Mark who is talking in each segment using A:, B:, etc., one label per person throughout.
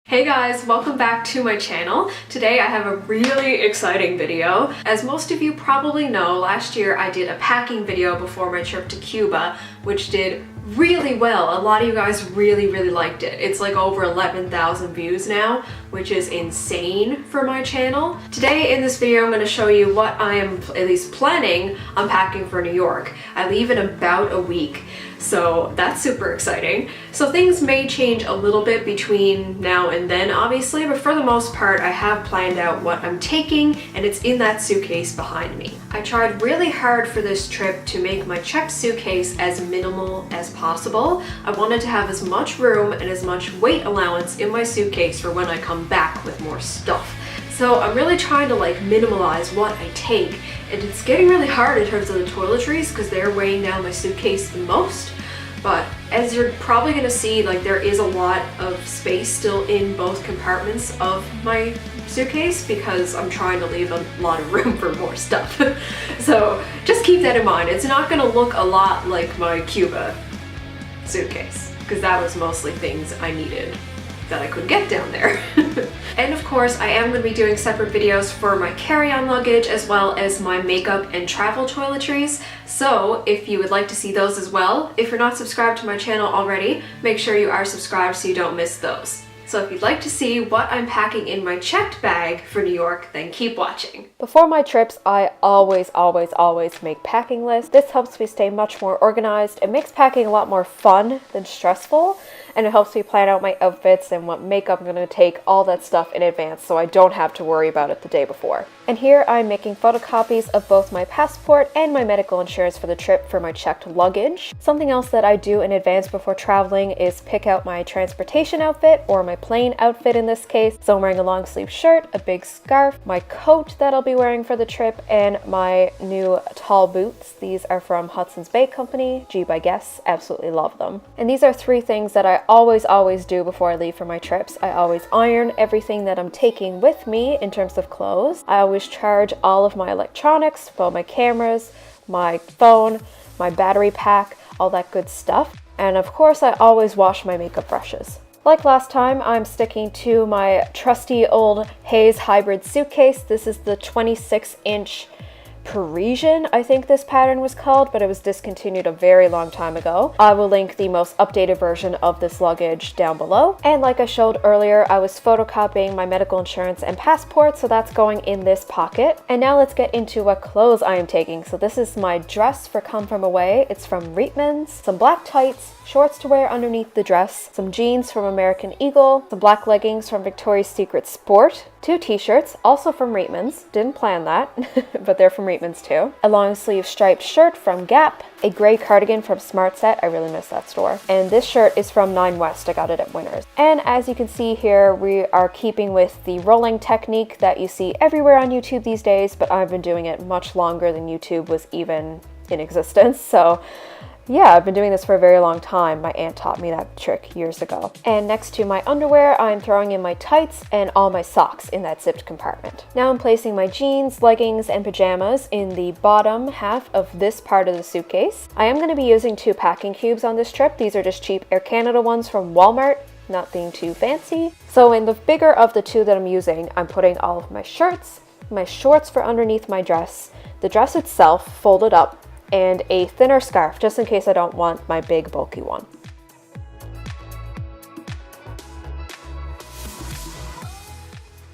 A: Hey guys, welcome back to my channel. Today I have a really exciting video. As most of you probably know, last year I did a packing video before my trip to Cuba, which did really well. A lot of you guys really liked it. It's like over 11,000 views now, which is insane for my channel. Today in this video I'm going to show you what I am at least planning on packing for New York. I leave in about a week. So that's super exciting. So things may change a little bit between now and then, obviously, but for the most part, I have planned out what I'm taking, and it's in that suitcase behind me. I tried really hard for this trip to make my checked suitcase as minimal as possible. I wanted to have as much room and as much weight allowance in my suitcase for when I come back with more stuff. So I'm really trying to minimalize what I take, and it's getting really hard in terms of the toiletries because they're weighing down my suitcase the most. But as you're probably going to see, there is a lot of space still in both compartments of my suitcase because I'm trying to leave a lot of room for more stuff. So just keep that in mind. It's not going to look a lot like my Cuba suitcase because that was mostly things I needed that I couldn't get down there. And of course, I am going to be doing separate videos for my carry-on luggage as well as my makeup and travel toiletries. So if you would like to see those as well, if you're not subscribed to my channel already, make sure you are subscribed so you don't miss those. So if you'd like to see what I'm packing in my checked bag for New York, then keep watching. Before my trips, I always make packing lists. This helps me stay much more organized. It makes packing a lot more fun than stressful. And it helps me plan out my outfits and what makeup I'm going to take, all that stuff in advance so I don't have to worry about it the day before. And here I'm making photocopies of both my passport and my medical insurance for the trip for my checked luggage. Something else that I do in advance before traveling is pick out my transportation outfit, or my plane outfit in this case. So I'm wearing a long sleeve shirt, a big scarf, my coat that I'll be wearing for the trip, and my new tall boots. These are from Hudson's Bay Company, G by Guess, absolutely love them. And these are three things that I always do before I leave for my trips. I always iron everything that I'm taking with me in terms of clothes. I always charge all of my electronics, both my cameras, my phone, my battery pack, all that good stuff. And of course, I always wash my makeup brushes. Like last time, I'm sticking to my trusty old Hays hybrid suitcase. This is the 26-inch Parisian, I think this pattern was called, but it was discontinued a very long time ago. I will link the most updated version of this luggage down below. And like I showed earlier, I was photocopying my medical insurance and passport, so that's going in this pocket. And now let's get into what clothes I am taking. So this is my dress for Come From Away. It's from Reitman's, some black tights, shorts to wear underneath the dress, some jeans from American Eagle, some black leggings from Victoria's Secret Sport, 2 t-shirts, also from Reitman's, didn't plan that, but they're from Reitman's too, a long sleeve striped shirt from Gap, a gray cardigan from Smart Set, I really miss that store, and this shirt is from 9 West, I got it at Winners. And as you can see here, we are keeping with the rolling technique that you see everywhere on YouTube these days, but I've been doing it much longer than YouTube was even in existence, so yeah, I've been doing this for a very long time. My aunt taught me that trick years ago. And next to my underwear, I'm throwing in my tights and all my socks in that zipped compartment. Now I'm placing my jeans, leggings, and pajamas in the bottom half of this part of the suitcase. I am going to be using 2 packing cubes on this trip. These are just cheap Air Canada ones from Walmart, nothing too fancy. So in the bigger of the 2 that I'm using, I'm putting all of my shirts, my shorts for underneath my dress, the dress itself folded up, and a thinner scarf, just in case I don't want my big bulky one.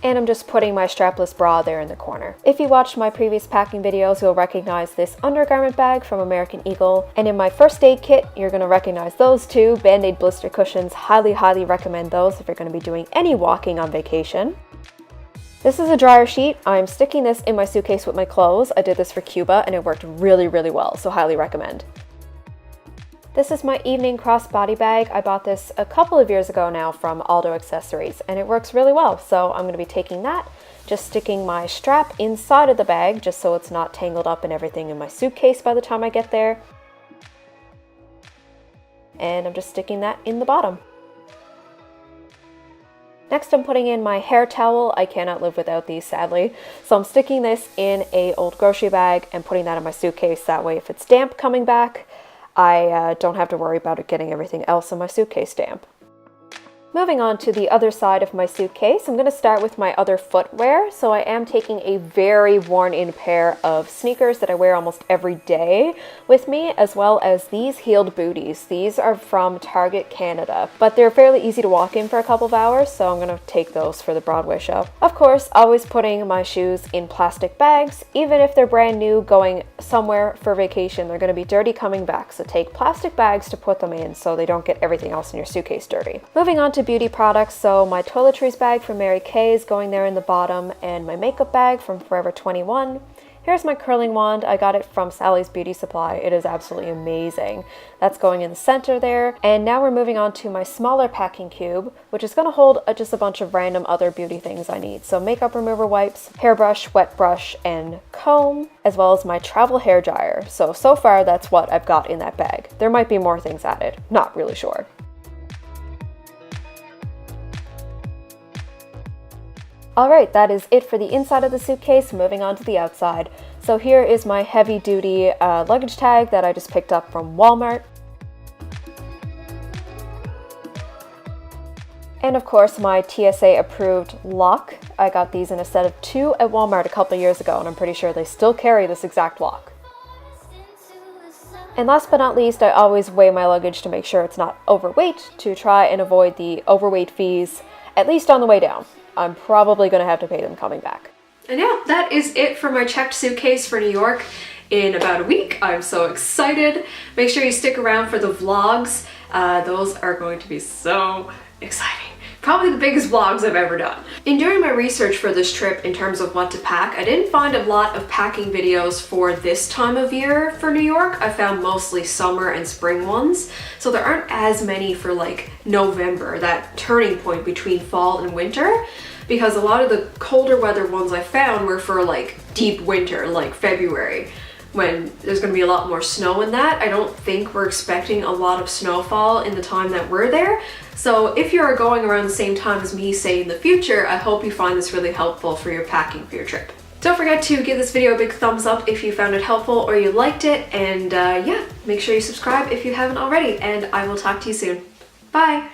A: And I'm just putting my strapless bra there in the corner. If you watched my previous packing videos, you'll recognize this undergarment bag from American Eagle. And in my first aid kit, you're gonna recognize those 2 Band-Aid blister cushions. Highly recommend those if you're gonna be doing any walking on vacation. This is a dryer sheet. I'm sticking this in my suitcase with my clothes. I did this for Cuba and it worked really well, so highly recommend. This is my evening crossbody bag. I bought this a couple of years ago now from Aldo Accessories and it works really well. So I'm going to be taking that, just sticking my strap inside of the bag just so it's not tangled up in everything in my suitcase by the time I get there. And I'm just sticking that in the bottom. Next, I'm putting in my hair towel. I cannot live without these, sadly. So I'm sticking this in a old grocery bag and putting that in my suitcase. That way, if it's damp coming back, I don't have to worry about it getting everything else in my suitcase damp.
B: Moving on to the other side of my suitcase, I'm going to start with my other footwear. So I am taking a very worn-in pair of sneakers that I wear almost every day with me, as well as these heeled booties. These are from Target Canada, but they're fairly easy to walk in for a couple of hours, so I'm going to take those for the Broadway show. Of course, always putting my shoes in plastic bags. Even if they're brand new, going somewhere for vacation, they're going to be dirty coming back, so take plastic bags to put them in so they don't get everything else in your suitcase dirty. Moving on to beauty products, so my Toiletries bag from Mary Kay is going there in the bottom, and my makeup bag from Forever 21. Here's my curling wand. I got it from Sally's Beauty Supply. It is absolutely amazing. That's going in the center there. And now we're moving on to my smaller packing cube, which is going to hold just a bunch of random other beauty things I need. So makeup remover wipes, hairbrush, wet brush, and comb, as well as my travel hair dryer. So far that's what I've got in that bag. There might be more things added. Not really sure. Alright, that is it for the inside of the suitcase. Moving on to the outside. So here is my heavy duty luggage tag that I just picked up from Walmart. And of course my TSA approved lock. I got these in a set of 2 at Walmart a couple years ago, and I'm pretty sure they still carry this exact lock. And last but not least, I always weigh my luggage to make sure it's not overweight, to try and avoid the overweight fees, at least on the way down. I'm probably going to have to pay them coming back.
A: And yeah, that is it for my checked suitcase for New York in about a week. I'm so excited. Make sure you stick around for the vlogs. Those are going to be so exciting. Probably the biggest vlogs I've ever done. In doing my research for this trip in terms of what to pack, I didn't find a lot of packing videos for this time of year for New York. I found mostly summer and spring ones. So there aren't as many for like November, that turning point between fall and winter, because a lot of the colder weather ones I found were for like deep winter, like February, when there's going to be a lot more snow in that. I don't think we're expecting a lot of snowfall in the time that we're there. So if you're going around the same time as me, say in the future, I hope you find this really helpful for your packing for your trip. Don't forget to give this video a big thumbs up if you found it helpful or you liked it, and yeah, make sure you subscribe if you haven't already, and I will talk to you soon. Bye!